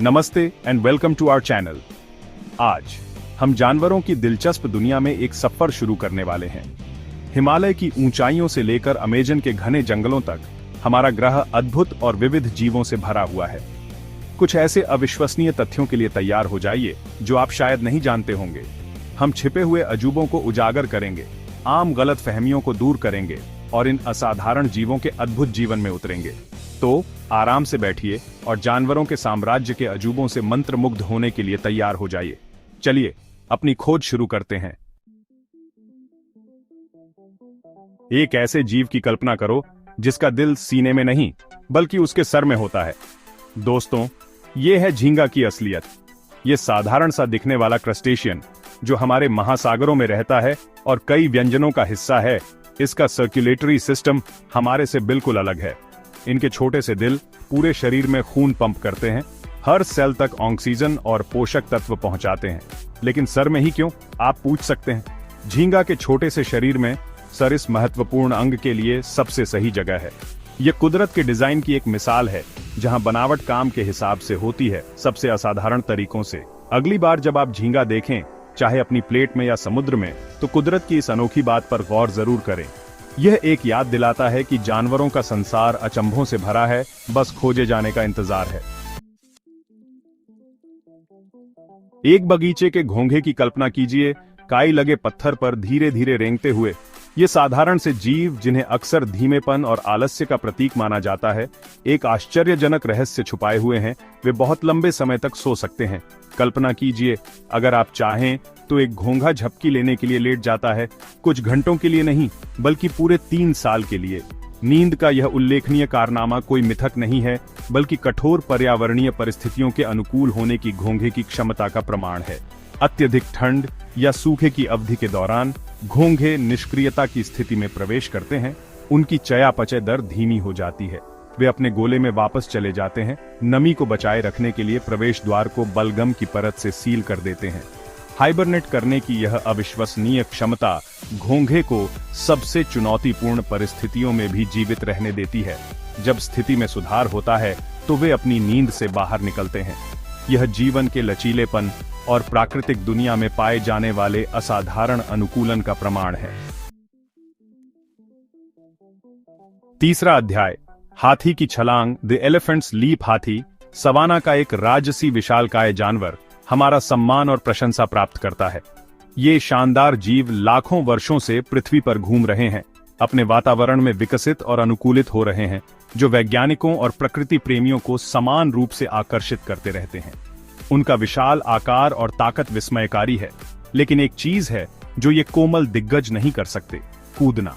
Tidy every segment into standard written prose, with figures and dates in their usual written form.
नमस्ते and welcome to our channel. आज हम जानवरों की दिलचस्प दुनिया में एक सफर शुरू करने वाले हैं। हिमालय की ऊंचाइयों से लेकर अमेजन के घने जंगलों तक हमारा ग्रह अद्भुत और विविध जीवों से भरा हुआ है। कुछ ऐसे अविश्वसनीय तथ्यों के लिए तैयार हो जाइए जो आप शायद नहीं जानते होंगे। हम छिपे हुए अजूबों को उजागर करेंगे, आम गलत फहमियों को दूर करेंगे और इन असाधारण जीवों के अद्भुत जीवन में उतरेंगे। तो आराम से बैठिए और जानवरों के साम्राज्य के अजूबों से मंत्रमुग्ध होने के लिए तैयार हो जाइए। चलिए अपनी खोज शुरू करते हैं। एक ऐसे जीव की कल्पना करो जिसका दिल सीने में नहीं बल्कि उसके सर में होता है। दोस्तों, ये है झींगा की असलियत। ये साधारण सा दिखने वाला क्रस्टेशियन जो हमारे महासागरों में रहता है और कई व्यंजनों का हिस्सा है, इसका सर्कुलेटरी सिस्टम हमारे से बिल्कुल अलग है। इनके छोटे से दिल पूरे शरीर में खून पंप करते हैं, हर सेल तक ऑक्सीजन और पोषक तत्व पहुंचाते हैं। लेकिन सर में ही क्यों, आप पूछ सकते हैं। झींगा के छोटे से शरीर में सर इस महत्वपूर्ण अंग के लिए सबसे सही जगह है। यह कुदरत के डिजाइन की एक मिसाल है जहां बनावट काम के हिसाब से होती है, सबसे असाधारण तरीकों से। अगली बार जब आप झींगा देखें, चाहे अपनी प्लेट में या समुद्र में, तो कुदरत की इस अनोखी बात पर गौर जरूर करें। यह एक याद दिलाता है कि जानवरों का संसार अचंभों से भरा है, बस खोजे जाने का इंतजार है। एक बगीचे के घोंघे की कल्पना कीजिए, काई लगे पत्थर पर धीरे धीरे रेंगते हुए। ये साधारण से जीव, जिन्हें अक्सर धीमेपन और आलस्य का प्रतीक माना जाता है, एक आश्चर्यजनक रहस्य छुपाए हुए हैं। वे बहुत लंबे समय तक सो सकते हैं। कल्पना कीजिए, अगर आप चाहें तो एक घोंघा झपकी लेने के लिए लेट जाता है, कुछ घंटों के लिए नहीं बल्कि पूरे 3 साल के लिए। नींद का यह उल्लेखनीय कारनामा कोई मिथक नहीं है, बल्कि कठोर पर्यावरणीय परिस्थितियों के अनुकूल होने की घोंघे की क्षमता का प्रमाण है। अत्यधिक ठंड या सूखे की अवधि के दौरान घोंघे निष्क्रियता की स्थिति में प्रवेश करते हैं। उनकी चयापचय दर धीमी हो जाती है। वे अपने गोले में वापस चले जाते हैं। नमी को बचाए रखने के लिए प्रवेश द्वार को बलगम की परत से सील कर देते हैं। हाइबरनेट करने की यह अविश्वसनीय क्षमता घोंघे को सबसे चुनौतीपूर्ण परिस्थितियों में भी जीवित रहने देती है। जब स्थिति में सुधार होता है तो वे अपनी नींद से बाहर निकलते हैं। यह जीवन के लचीलेपन और प्राकृतिक दुनिया में पाए जाने वाले असाधारण अनुकूलन का प्रमाण है। तीसरा अध्याय, हाथी की छलांग, द एलिफेंट्स लीप। हाथी, सवाना का एक राजसी विशालकाय जानवर, हमारा सम्मान और प्रशंसा प्राप्त करता है। ये शानदार जीव लाखों वर्षों से पृथ्वी पर घूम रहे हैं, अपने वातावरण में विकसित और अनुकूलित हो रहे हैं, जो वैज्ञानिकों और प्रकृति प्रेमियों को समान रूप से आकर्षित करते रहते हैं। उनका विशाल आकार और ताकत विस्मयकारी है, लेकिन एक चीज है जो ये कोमल दिग्गज नहीं कर सकते, कूदना।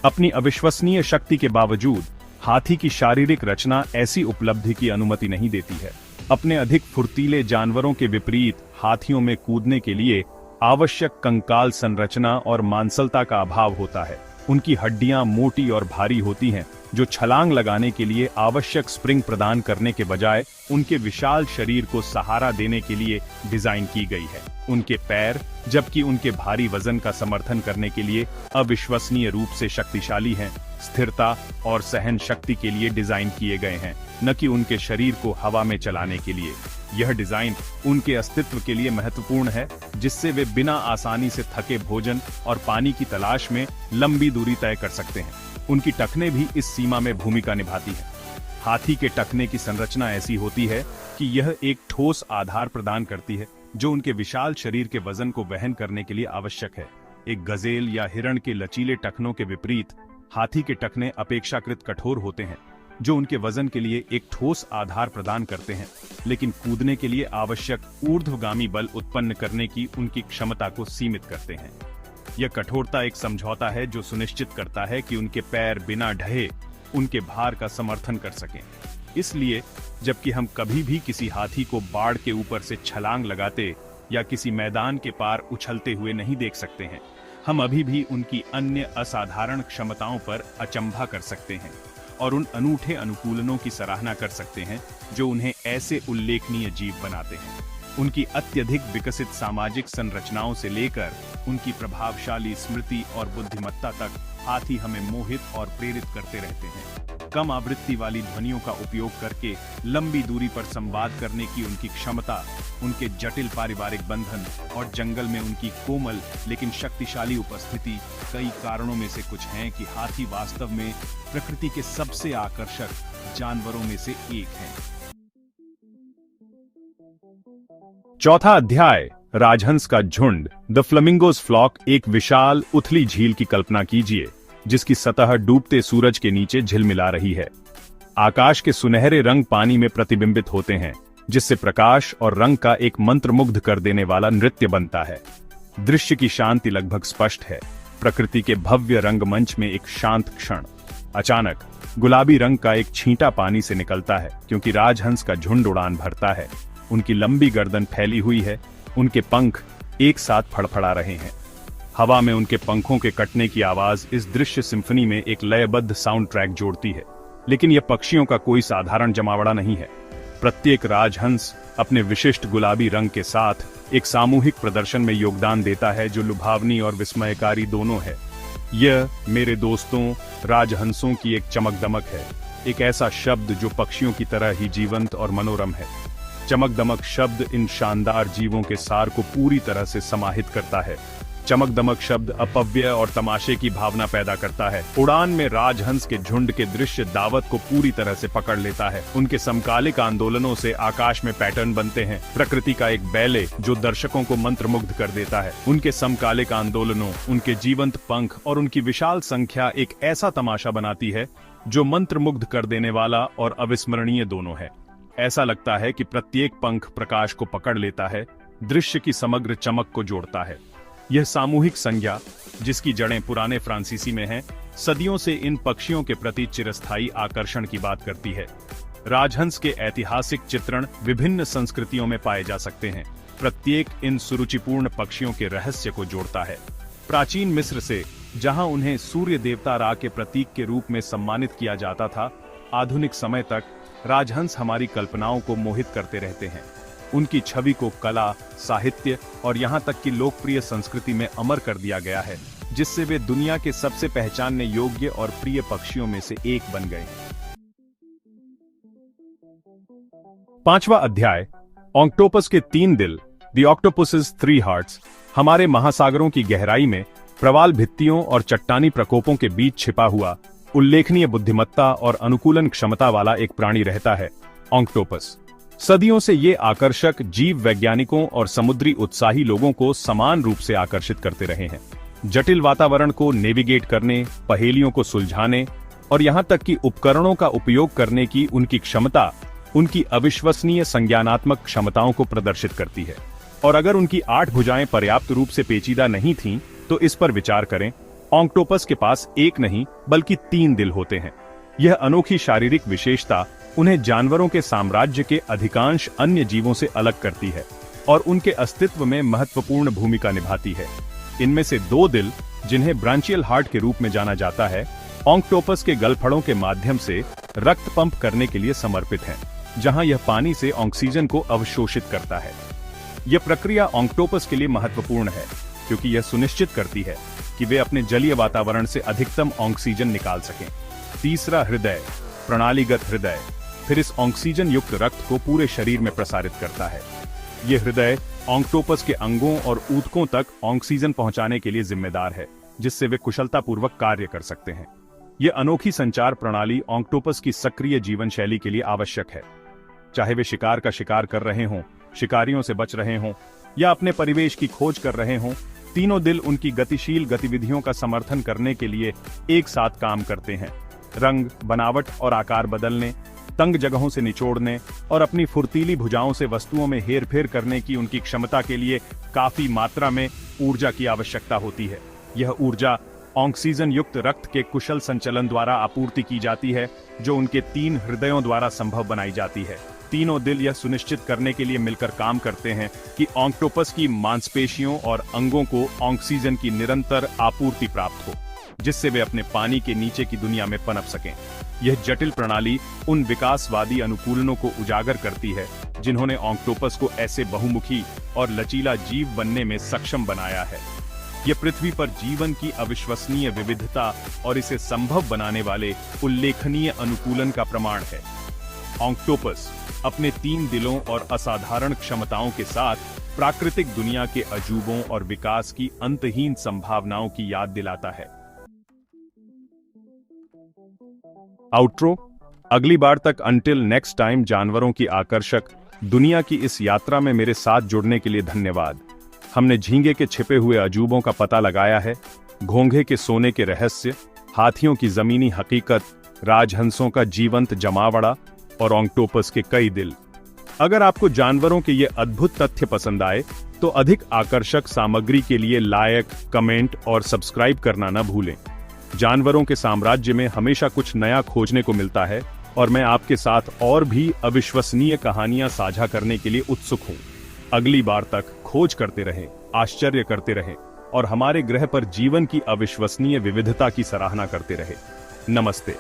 अपनी अविश्वसनीय शक्ति के बावजूद हाथी की शारीरिक रचना ऐसी उपलब्धि की अनुमति नहीं देती है। अपने अधिक फुर्तीले जानवरों के विपरीत हाथियों में कूदने के लिए आवश्यक कंकाल संरचना और मांसलता का अभाव होता है। उनकी हड्डियां मोटी और भारी होती हैं, जो छलांग लगाने के लिए आवश्यक स्प्रिंग प्रदान करने के बजाय उनके विशाल शरीर को सहारा देने के लिए डिजाइन की गई है। उनके पैर, जबकि उनके भारी वजन का समर्थन करने के लिए अविश्वसनीय रूप से शक्तिशाली हैं, स्थिरता और सहन शक्ति के लिए डिजाइन किए गए हैं, न कि उनके शरीर को हवा में चलाने के लिए। यह डिजाइन उनके अस्तित्व के लिए महत्वपूर्ण है, जिससे वे बिना आसानी से थके भोजन और पानी की तलाश में लंबी दूरी तय कर सकते हैं। उनकी टखने भी इस सीमा में भूमिका निभाती है। हाथी के टखने की संरचना ऐसी होती है कि यह एक ठोस आधार प्रदान करती है, जो उनके विशाल शरीर के वजन को वहन करने के लिए आवश्यक है। एक गजेल या हिरण के लचीले टखनों के विपरीत हाथी के टखने अपेक्षाकृत कठोर होते हैं, जो उनके वजन के लिए एक ठोस आधार प्रदान करते हैं, लेकिन कूदने के लिए आवश्यक ऊर्ध्वगामी बल उत्पन्न करने की उनकी क्षमता को सीमित करते हैं। यह कठोरता एक समझौता है जो सुनिश्चित करता है कि उनके पैर बिना ढहे उनके भार का समर्थन कर सकें। इसलिए जबकि हम कभी भी किसी हाथी को बाड़ के ऊपर से छलांग लगाते या किसी मैदान के पार उछलते हुए नहीं देख सकते हैं, हम अभी भी उनकी अन्य असाधारण क्षमताओं पर अचंभा कर सकते हैं और उन अनूठे अनुकूलनों की सराहना कर सकते हैं जो उन्हें ऐसे उल्लेखनीय जीव बनाते हैं। उनकी अत्यधिक विकसित सामाजिक संरचनाओं से लेकर उनकी प्रभावशाली स्मृति और बुद्धिमत्ता तक हाथी हमें मोहित और प्रेरित करते रहते हैं। कम आवृत्ति वाली ध्वनियों का उपयोग करके लंबी दूरी पर संवाद करने की उनकी क्षमता, उनके जटिल पारिवारिक बंधन और जंगल में उनकी कोमल लेकिन शक्तिशाली उपस्थिति कई कारणों में से कुछ हैं कि हाथी वास्तव में प्रकृति के सबसे आकर्षक जानवरों में से एक हैं। चौथा अध्याय, राजहंस का झुंड, द फ्लेमिंगोज फ्लॉक। एक विशाल उथली झील की कल्पना कीजिए जिसकी सतह डूबते सूरज के नीचे झिलमिला रही है। आकाश के सुनहरे रंग पानी में प्रतिबिंबित होते हैं, जिससे प्रकाश और रंग का एक मंत्रमुग्ध कर देने वाला नृत्य बनता है। दृश्य की शांति लगभग स्पष्ट है। प्रकृति के भव्य रंगमंच में एक शांत क्षण। अचानक गुलाबी रंग का एक छींटा पानी से निकलता है, क्योंकि राजहंस का झुंड उड़ान भरता है। उनकी लंबी गर्दन फैली हुई है, उनके पंख एक साथ फड़फड़ा रहे हैं। हवा में उनके पंखों के कटने की आवाज इस दृश्य सिम्फनी में एक लयबद्ध साउंड ट्रैक जोड़ती है। लेकिन यह पक्षियों का कोई साधारण जमावड़ा नहीं है। प्रत्येक राजहंस अपने विशिष्ट गुलाबी रंग के साथ एक सामूहिक प्रदर्शन में योगदान देता है जो लुभावनी और विस्मयकारी दोनों है। यह, मेरे दोस्तों, राजहंसों की एक चमक दमक है, एक ऐसा शब्द जो पक्षियों की तरह ही जीवंत और मनोरम है। चमक दमक शब्द इन शानदार जीवों के सार को पूरी तरह से समाहित करता है। चमक दमक शब्द अपव्यय और तमाशे की भावना पैदा करता है। उड़ान में राजहंस के झुंड के दृश्य दावत को पूरी तरह से पकड़ लेता है। उनके समकालिक आंदोलनों से आकाश में पैटर्न बनते हैं, प्रकृति का एक बैले जो दर्शकों को मंत्रमुग्ध कर देता है। उनके समकालिक आंदोलनों, उनके जीवंत पंख और उनकी विशाल संख्या एक ऐसा तमाशा बनाती है जो मंत्रमुग्ध कर देने वाला और अविस्मरणीय दोनों है। ऐसा लगता है कि प्रत्येक पंख प्रकाश को पकड़ लेता है, दृश्य की समग्र चमक को जोड़ता है। यह सामूहिक संज्ञा, जिसकी जड़ें पुराने फ्रांसीसी में हैं, सदियों से इन पक्षियों के प्रति चिरस्थायी आकर्षण की बात करती है। राजहंस के ऐतिहासिक चित्रण विभिन्न संस्कृतियों में पाए जा सकते हैं। प्रत्येक इन सुरुचिपूर्ण पक्षियों के रहस्य को जोड़ता है। प्राचीन मिस्र से, जहां उन्हें सूर्य देवता रा के प्रतीक के रूप में सम्मानित किया जाता था, आधुनिक समय तक राजहंस हमारी कल्पनाओं को मोहित करते रहते हैं। उनकी छवि को कला, साहित्य और यहाँ तक कि लोकप्रिय संस्कृति में अमर कर दिया गया है, जिससे वे दुनिया के सबसे पहचानने योग्य और प्रिय पक्षियों में से एक बन गए। पांचवा अध्याय, ऑक्टोपस के 3 दिल, द ऑक्टोपस's 3 हार्ट्स। हमारे महासागरों की गहराई में प्रवाल भित्तियों और चट्टानी प्रकोपों के बीच छिपा हुआ उल्लेखनीय बुद्धिमत्ता और अनुकूलन क्षमता वाला एक प्राणी रहता है, ऑक्टोपस। सदियों से ये आकर्षक जीव वैज्ञानिकों और समुद्री उत्साही लोगों को समान रूप से आकर्षित करते रहे हैं। जटिल वातावरण को नेविगेट करने, पहेलियों को सुलझाने और यहाँ तक कि उपकरणों का उपयोग करने की उनकी क्षमता उनकी अविश्वसनीय संज्ञानात्मक क्षमताओं को प्रदर्शित करती है। और अगर उनकी 8 भुजाएं पर्याप्त रूप से पेचीदा नहीं थीं, तो इस पर विचार करें, ऑक्टोपस के पास एक नहीं बल्कि 3 दिल होते हैं। यह अनोखी शारीरिक विशेषता उन्हें जानवरों के साम्राज्य के अधिकांश अन्य जीवों से अलग करती है और उनके अस्तित्व में महत्वपूर्ण भूमिका निभाती है। इनमें से 2 दिल, जिन्हें ब्रांचियल हार्ट के रूप में जाना जाता है, ऑक्टोपस के गलफड़ों के माध्यम से रक्त पंप करने के लिए समर्पित हैं, जहां यह पानी से ऑक्सीजन को अवशोषित करता है। यह प्रक्रिया ऑक्टोपस के लिए महत्वपूर्ण है क्योंकि यह सुनिश्चित करती है कि वे अपने जलीय वातावरण से अधिकतम ऑक्सीजन निकाल सकें। तीसरा, हृदय, प्रणालीगत हृदय, फिर इस ऑक्सीजन युक्त रक्त को पूरे शरीर में प्रसारित करता है। यह हृदय ऑक्टोपस के अंगों और ऊतकों तक ऑक्सीजन पहुंचाने के लिए जिम्मेदार है, जिससे वे कुशलतापूर्वक कार्य कर सकते हैं। यह अनोखी संचार प्रणाली ऑक्टोपस की सक्रिय जीवन शैली के लिए आवश्यक है। चाहे वे शिकार का शिकार कर रहे हों, शिकारियों से बच रहे हों या अपने परिवेश की खोज कर रहे हों, तीनों दिल उनकी गतिशील गतिविधियों का समर्थन करने के लिए एक साथ काम करते हैं। रंग, बनावट और आकार बदलने, तंग जगहों से निचोड़ने और अपनी फुर्तीली भुजाओं से वस्तुओं में हेरफेर करने की उनकी क्षमता के लिए काफी मात्रा में ऊर्जा की आवश्यकता होती है। यह ऊर्जा ऑक्सीजन युक्त रक्त के कुशल संचलन द्वारा आपूर्ति की जाती है, जो उनके 3 हृदयों द्वारा संभव बनाई जाती है। तीनों दिल यह सुनिश्चित करने के लिए मिलकर काम करते हैं कि ऑक्टोपस की मांसपेशियों और अंगों को ऑक्सीजन की निरंतर आपूर्ति प्राप्त हो, जिससे वे अपने पानी के नीचे की दुनिया में पनप सकें। यह जटिल प्रणाली उन विकासवादी अनुकूलनों को उजागर करती है जिन्होंने ऑक्टोपस को ऐसे बहुमुखी और लचीला जीव बनने में सक्षम बनाया है। ये पृथ्वी पर जीवन की अविश्वसनीय विविधता और इसे संभव बनाने वाले उल्लेखनीय अनुकूलन का प्रमाण है। ऑक्टोपस अपने 3 दिलों और असाधारण क्षमताओं के साथ प्राकृतिक दुनिया के अजूबों और विकास की अंतहीन संभावनाओं की याद दिलाता है। आउट्रो। अगली बार तक अंटिल नेक्स्ट टाइम, जानवरों की आकर्षक दुनिया की इस यात्रा में मेरे साथ जुड़ने के लिए धन्यवाद। हमने झींगे के छिपे हुए अजूबों का पता लगाया है, घोंघे के सोने के रहस्य, हाथियों की जमीनी हकीकत, राजहंसों का जीवंत जमावड़ा और ऑक्टोपस के कई दिल। अगर आपको जानवरों के ये अद्भुत तथ्य पसंद आए तो अधिक आकर्षक सामग्री के लिए लाइक, कमेंट और सब्सक्राइब करना न भूलें। जानवरों के साम्राज्य में हमेशा कुछ नया खोजने को मिलता है और मैं आपके साथ और भी अविश्वसनीय कहानियां साझा करने के लिए उत्सुक हूं। अगली बार तक खोज करते रहें, आश्चर्य करते रहें और हमारे ग्रह पर जीवन की अविश्वसनीय विविधता की सराहना करते रहें। नमस्ते।